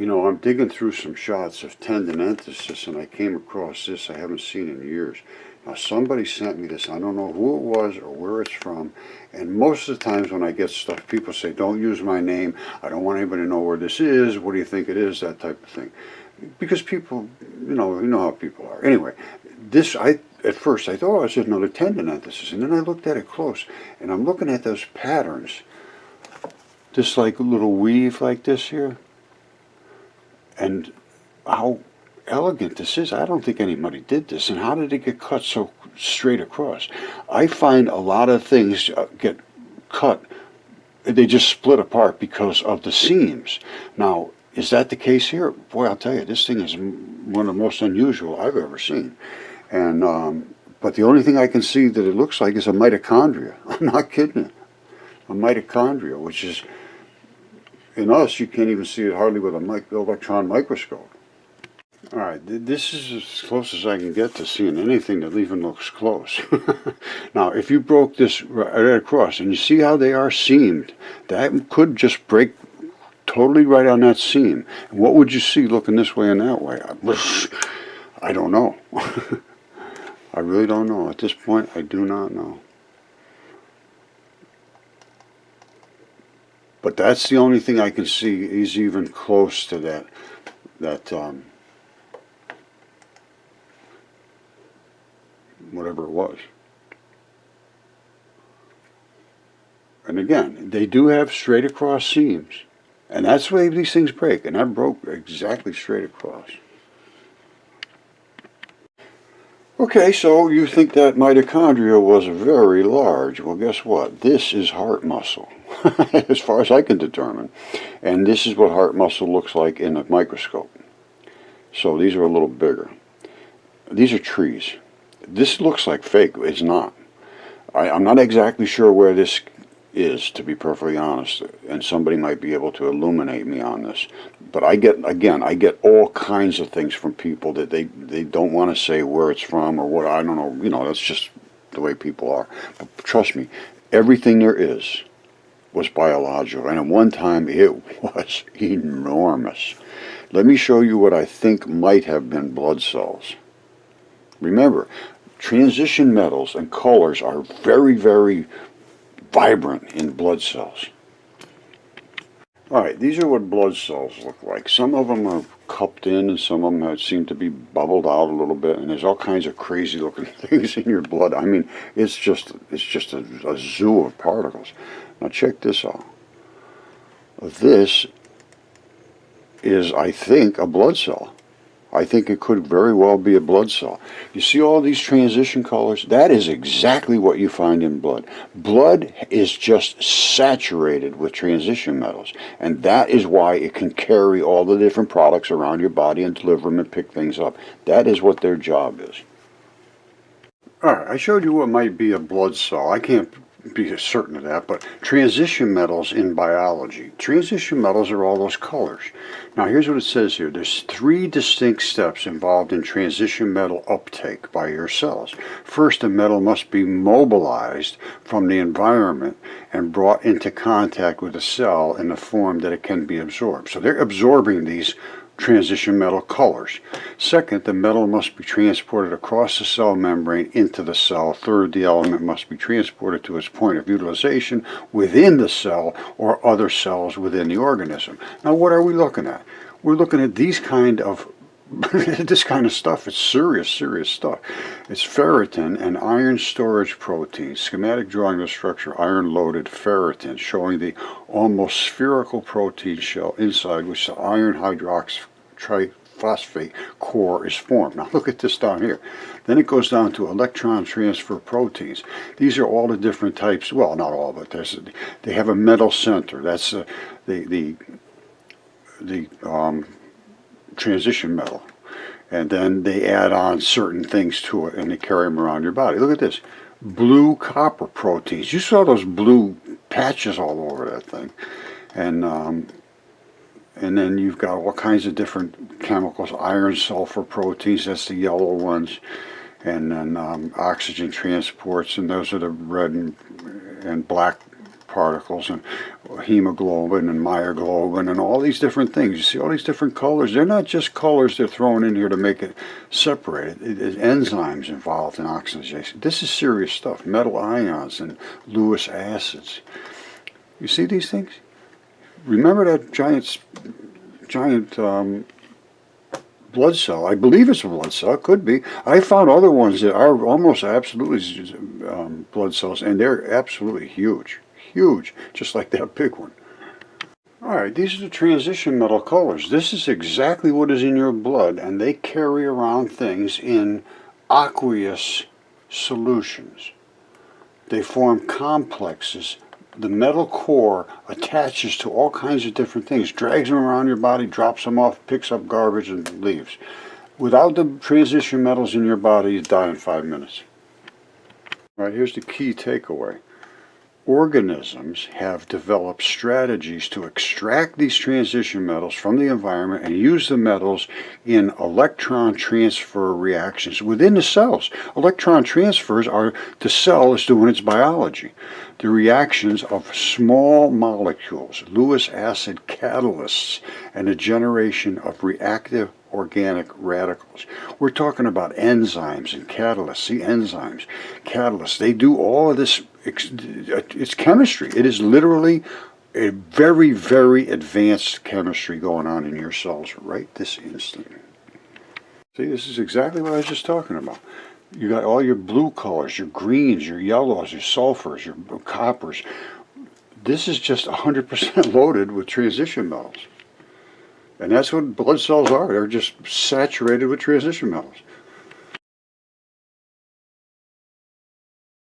You know, I'm digging through some shots of tendinenthesis, and I came across this I haven't seen in years. Now, somebody sent me this. I don't know who it was or where it's from. And most of the times when I get stuff, people say, don't use my name. I don't want anybody to know where this is. What do you think it is? That type of thing. Because people, you know how people are. Anyway, at first I thought, oh, it's just another tendinenthesis. And then I looked at it close, and I'm looking at those patterns. Just like a little weave like this here. And how elegant this is. I don't think anybody did this. And how did it get cut so straight across? I find a lot of things get cut. They just split apart because of the seams. Now, is that the case here? Boy, I'll tell you, this thing is one of the most unusual I've ever seen. And but the only thing I can see that it looks like is a mitochondria. I'm not kidding you. A mitochondria, which is, in us, you can't even see it hardly with an electron microscope. All right, this is as close as I can get to seeing anything that even looks close. Now, if you broke this right across, and you see how they are seamed, that could just break totally right on that seam. And what would you see looking this way and that way? I don't know. I really don't know. At this point, I do not know. But that's the only thing I can see is even close to that whatever it was. And again, they do have straight across seams. And that's the way these things break. And that broke exactly straight across. Okay, so you think that mitochondria was very large. Well, guess what? This is heart muscle, as far as I can determine. And this is what heart muscle looks like in a microscope. So these are a little bigger. These are trees. This looks like fake. It's not. I'm not exactly sure where this is, to be perfectly honest, and somebody might be able to illuminate me on this. But I get all kinds of things from people that they don't want to say where it's from or what, I don't know, you know, that's just the way people are. But trust me, everything there is was biological, and at one time it was enormous. Let me show you what I think might have been blood cells. Remember, transition metals and colors are very, very vibrant in blood cells. Alright, these are what blood cells look like. Some of them are cupped in and some of them seem to be bubbled out a little bit, and there's all kinds of crazy looking things in your blood. I mean, it's just a zoo of particles. Now check this out. This is, I think, a blood cell. I think it could very well be a blood cell. You see all these transition colors? That is exactly what you find in blood. Blood is just saturated with transition metals, and that is why it can carry all the different products around your body and deliver them and pick things up. That is what their job is. Alright, I showed you what might be a blood cell. I can't be certain of that, but transition metals in biology. Transition metals are all those colors. Now here's what it says here. There's 3 distinct steps involved in transition metal uptake by your cells. First, the metal must be mobilized from the environment and brought into contact with the cell in the form that it can be absorbed. So they're absorbing these transition metal colors. Second, the metal must be transported across the cell membrane into the cell. Third, the element must be transported to its point of utilization within the cell or other cells within the organism. Now, what are we looking at? We're looking at these kind of this kind of stuff. It's serious stuff. It's ferritin and iron storage protein. Schematic drawing of the structure, iron-loaded ferritin, showing the almost spherical protein shell inside which the iron hydroxyphosphate core is formed. Now look at this down here. Then it goes down to electron transfer proteins. These are all the different types. Well, not all, but they have a metal center. That's the transition metal, and then they add on certain things to it and they carry them around your body. Look at this, blue copper proteins. You saw those blue patches all over that thing, and then you've got all kinds of different chemicals. Iron sulfur proteins, that's the yellow ones, and then oxygen transports, and those are the red and black particles and hemoglobin and myoglobin and all these different things. You see all these different colors. They're not just colors they're thrown in here to make it separated. There's enzymes involved in oxidation. This is serious stuff. Metal ions and Lewis acids. You see these things? Remember that giant blood cell. I believe it's a blood cell. It could be. I found other ones that are almost absolutely blood cells, and they're absolutely huge. Huge, just like that big one. Alright, these are the transition metal colors. This is exactly what is in your blood, and they carry around things in aqueous solutions. They form complexes. The metal core attaches to all kinds of different things, drags them around your body, drops them off, picks up garbage, and leaves. Without the transition metals in your body, you die in 5 minutes. All right, here's the key takeaway. Organisms have developed strategies to extract these transition metals from the environment and use the metals in electron transfer reactions within the cells. Electron transfers are the cell is doing its biology. The reactions of small molecules, Lewis acid catalysts, and the generation of reactive organic radicals. We're talking about enzymes and catalysts. See, enzymes, catalysts, they do all of this. It's chemistry. It is literally a very, very advanced chemistry going on in your cells right this instant. See, this is exactly what I was just talking about. You got all your blue colors, your greens, your yellows, your sulfurs, your coppers. This is just 100% loaded with transition metals. And that's what blood cells are. They're just saturated with transition metals.